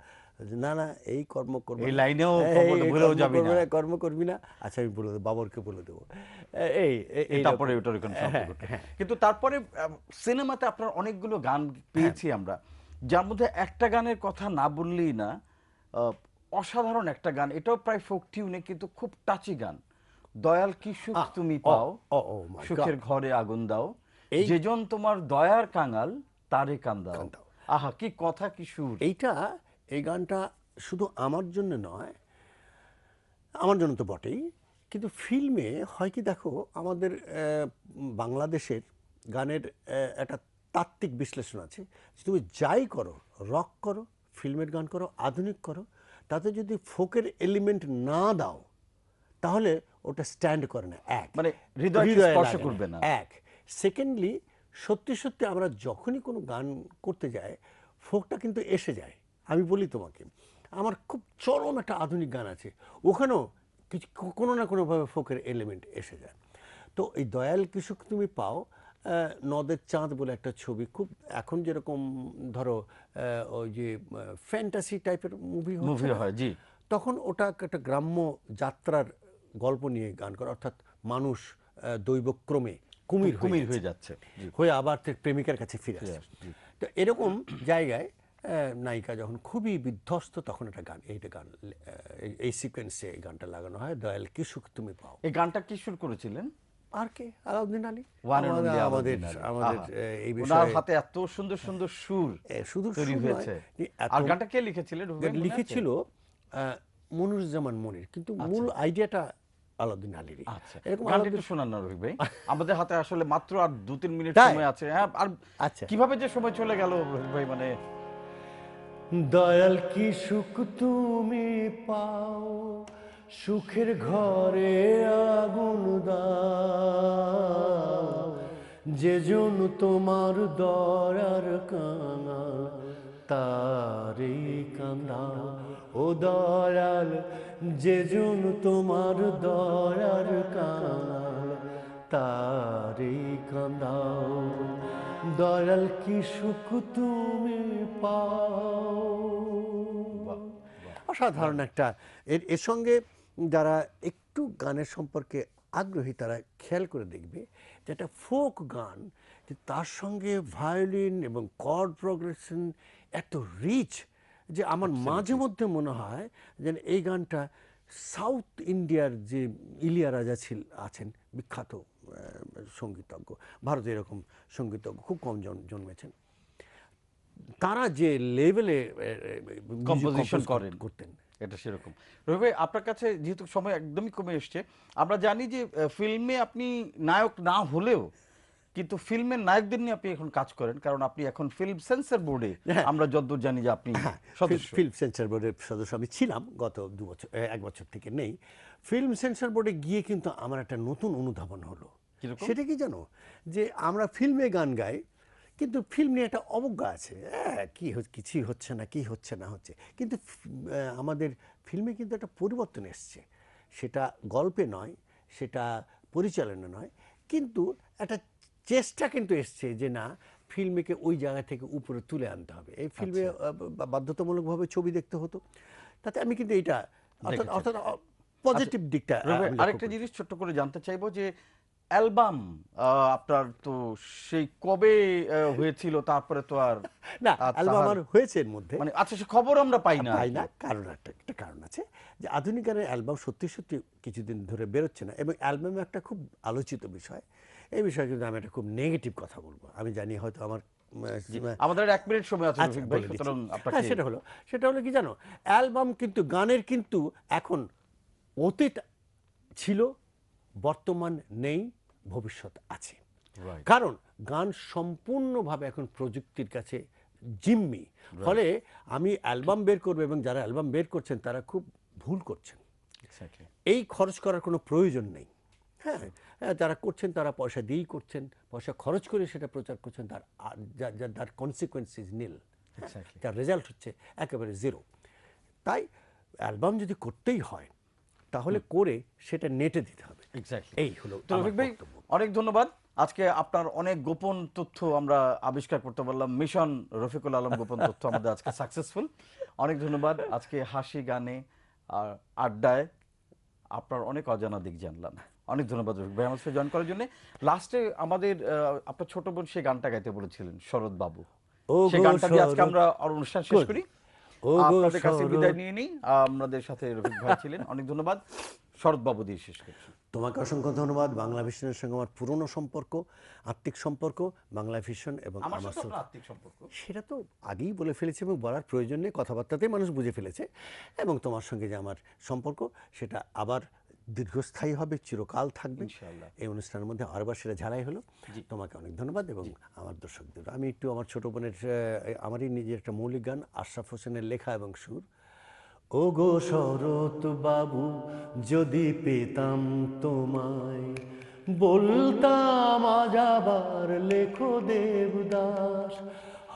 না না এই কর্ম করবো এই না। লাইনেও এই ভুলেও কর্ম যাবি করবো না। না, কর্ম করবি না। আচ্ছা আমি বলে দেবো, বাবরকে বলে দেবো। তারপরে ওটার কোনো সম্পর্ক নেই। কিন্তু তারপরে সিনেমাতে আপনার অনেকগুলো গান পেয়েছি আমরা, যার মধ্যে একটা গানের কথা না বললেই না। অসাধারণ একটা গান, এটাও প্রায় ফোক টিউনে কিন্তু খুব টাচি গান। দয়াল কি সুখ তুমি পাও, সুখের ঘরে আগুন দাও, যেজন তোমার দয়ার কাঙাল তারে কান্দাও। আহা, কি কথা, কি সুর। এই গানটা শুধু আমার জন্য নয়, আমার জন্য তো বটেই, কিন্তু ফিল্মে হয় কি দেখো, আমাদের বাংলাদেশের গানের একটা তাত্ত্বিক বিশ্লেষণ আছে। তুমি যাই করো, রক করো, ফিল্মের গান করো, আধুনিক করো, তাতে যদি ফোকের এলিমেন্ট না দাও তাহলে ওটা স্ট্যান্ড করে না। এক, মানে হৃদয়কে হৃদয়ে স্পর্শ লাগে করবে না। এক। সেকেন্ডলি, সত্যি সত্যি আমরা যখনই কোনো গান করতে যাই, ফোকটা কিন্তু এসে যায়। আমি বলি তোমাকে, আমার খুব চরম একটা আধুনিক গান আছে, ওখানেও কিছু কোনো না কোনোভাবে ফোকের এলিমেন্ট এসে যায়। তো এই দয়াল কিশুক তুমি পাও, নদের চাঁদ বলে একটা ছবি, খুব এখন যেরকম ধরো ওই যে ফ্যান্টাসি টাইপের মুভি হয়, জি। তখন ওটা একটা গ্রাম্য যাত্রার গল্প নিয়ে গান করা, অর্থাৎ মানুষ দৈবক্রমে কুমির হয়ে যাচ্ছে, হয়ে আবার তার প্রেমিকার কাছে ফিরে আসে। তো এরকম জায়গায় নায়িকা যখন খুবই বিধ্বস্ত, তখন একটা গান, এই সিকোয়েন্সে এই গানটা লাগানো হয়, দয়াল কি সুখ তুমি পাও। এই গানটা কি সুর করেছিলেন? আর কে? আলাউদ্দিন আলী। আমাদের এই বিষয়ে হাতে এত সুন্দর সুন্দর সুর শুধু তৈরি হয়েছে। আর গানটা কে লিখেছিলেন? লিখেছিল মনিরুজ্জামান মনির, কিন্তু মূল আইডিয়াটা আলাউদ্দিন আলীর। আচ্ছা, গানটা একটু শোনান না রফিক ভাই। আমাদের হাতে আসলে মাত্র আর 2-3 মিনিট সময় আছে। হ্যাঁ, আর আচ্ছা, কিভাবে যে সময় চলে গেল রফিক ভাই, মানে দয়াল কি সুখ তুমি পাও, সুখের ঘরে আগুন দাও, যেজন তোমার দয়ার কাঙাল তারে কান্দাও। ও দয়াল, যেজন তোমার দয়ার কাঙাল তারে কান্দাও, দয়াল কি সুখ তুমি পাও। অসাধারণ একটা। এর সঙ্গে যারা একটু গানের সম্পর্কে আগ্রহী তারা খেয়াল করে দেখবে যে একটা ফোক গান, যে তার সঙ্গে ভায়োলিন এবং কর্ড প্রোগ্রেশন এত রিচ, যে আমার মাঝে মধ্যে মনে হয় যে এই গানটা সাউথ ইন্ডিয়ার যে ইলিয়ারাজা আছেন বিখ্যাত সঙ্গীতজ্ঞ, ভারতে এরকম সঙ্গীতজ্ঞ খুব কম জন্মেছেন, তারা যে লেভেলে কম্পোজিশন করতেন এটা সেরকম। রবি ভাই, আপনার কাছে যেহেতু সময় একদমই কমে এসছে, আমরা জানি যে ফিল্মে আপনি নায়ক না হলেও কিন্তু ফিল্মের নায়কদের নিয়ে আপনি এখন কাজ করেন, কারণ আপনি এখন ফিল্ম সেন্সর বোর্ডে, আমরা যতদূর জানি যে আপনি সদস্য। ফিল্ম সেন্সর বোর্ডের সদস্য আমি ছিলাম গত 1 বছর থেকে নেই। ফিল্ম সেন্সর বোর্ডে গিয়ে কিন্তু আমার একটা নতুন অনুধাবন হলো। সেটা কি জানো, যে আমরা ফিল্মে গান গাই কিন্তু ফিল্ম নিয়ে একটা অবজ্ঞা আছে, কিছুই হচ্ছে না, কি হচ্ছে না হচ্ছে, কিন্তু আমাদের ফিল্মে কিন্তু একটা পরিবর্তন এসছে, সেটা গল্পে নয়, সেটা পরিচালনা নয়, কিন্তু একটা চেষ্টা কিন্তু এসছে যে না, ফিল্মকে ওই জায়গা থেকে উপরে তুলে আনতে হবে। এই ফিল্মে বাধ্যতামূলকভাবে ছবি দেখতে হতো, তাতে আমি কিন্তু এইটা অর্থাৎ পজিটিভ দিকটা। আরেকটা জিনিস ছোট্ট করে জানতে চাইবো যে অ্যালবাম আপনার তো সেই কবে হয়েছিল, তারপরে তো আর না, অ্যালবাম আমার হয়েছে এর মধ্যে, মানে আচ্ছা সে খবর আমরা পাই না। কারণ একটা কারণ আছে যে আধুনিক গানের অ্যালবাম সত্যি কিছুদিন ধরে বেরোচ্ছে না, এবং অ্যালবামে একটা খুব আলোচিত বিষয়, এই বিষয়ে কিন্তু আমি একটা খুব নেগেটিভ কথা বলবো। আমি জানি হয়তো আমার আমাদের 1 মিনিট সময় আছে রফিক ভাই, সুতরাং আপনাকে সেটা হলো কি জানো, অ্যালবাম কিন্তু গানের কিন্তু এখন অতীত ছিল, বর্তমান নেই, ভবিষ্যৎ আছে। কারণ গান সম্পূর্ণভাবে এখন প্রযুক্তির কাছে জিম্মি, ফলে আমি অ্যালবাম বের করবো এবং যারা অ্যালবাম বের করছেন তারা খুব ভুল করছেন। এই খরচ করার কোনো প্রয়োজন নেই। হ্যাঁ, যারা করছেন তারা পয়সা দিয়েই করছেন, পয়সা খরচ করে সেটা প্রচার করছেন, তার কনসিকুয়েন্স ইজ নীল, তার রেজাল্ট হচ্ছে একেবারে জিরো। তাই অ্যালবাম যদি করতেই হয় তাহলে করে সেটা নেটে দিতে হবে। এই হলো। তো রফিক ভাই, অনেক ধন্যবাদ। আজকে আপনার অনেক গোপন তথ্য আমরা আবিষ্কার করতে পারলাম। মিশন রফিকুল আলম গোপন তথ্য আমাদের আজকে সাকসেসফুল। অনেক ধন্যবাদ। আজকে হাসি গানে আর আড্ডায় আপনার অনেক অজানা দিক জানলাম। অনেক ধন্যবাদ রফিক ভাই আমার সাথে জয়েন করার জন্য। লাস্টে আমাদের আপনার ছোট বোন সেই গানটা গাইতে বলেছিলেন, শরৎ বাবু, সেই গানটা দিয়ে আজকে আমরা অনুষ্ঠান শেষ করি। আপনাদের কাছে বিদায় নিয়ে নিই। আমাদের সাথে রফিক ভাই ছিলেন, অনেক ধন্যবাদ। শরৎ বাবু দিয়ে শেষ করছি। তোমাকে অসংখ্য ধন্যবাদ। বাংলা ভিশনের সঙ্গে আমার পুরনো সম্পর্ক, আত্মিক সম্পর্ক, বাংলা ভিশন এবং আমার আত্মিক সম্পর্ক সেটা তো আগেই বলে ফেলেছি এবং বলার প্রয়োজন নেই, কথাবার্তাতেই মানুষ বুঝে ফেলেছে। এবং তোমার সঙ্গে যে আমার সম্পর্ক সেটা আবার দীর্ঘস্থায়ী হবে, চিরকাল থাকবে ইনশাআল্লাহ। এই অনুষ্ঠানের মধ্যে আরবার সেটা ঝালাই হলো। তোমাকে অনেক ধন্যবাদ এবং আমার দর্শকদের। আমি একটু আমার ছোট বোনের আমারই নিজের একটা মৌলিক গান, আশরাফ হোসেনের লেখা এবং সুর। ও গো শরৎ বাবু, যদি পেতাম তোমায়, বলতাম আজ আবার লেখো দেবদাস,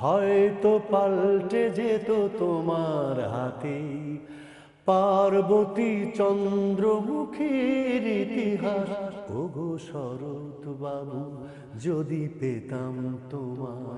হয়তো পাল্টে যেত তোমার হাতে পার্বতী চন্দ্রমুখীর ইতিহাস। ও গো শরৎ বাবু, যদি পেতাম তোমায়।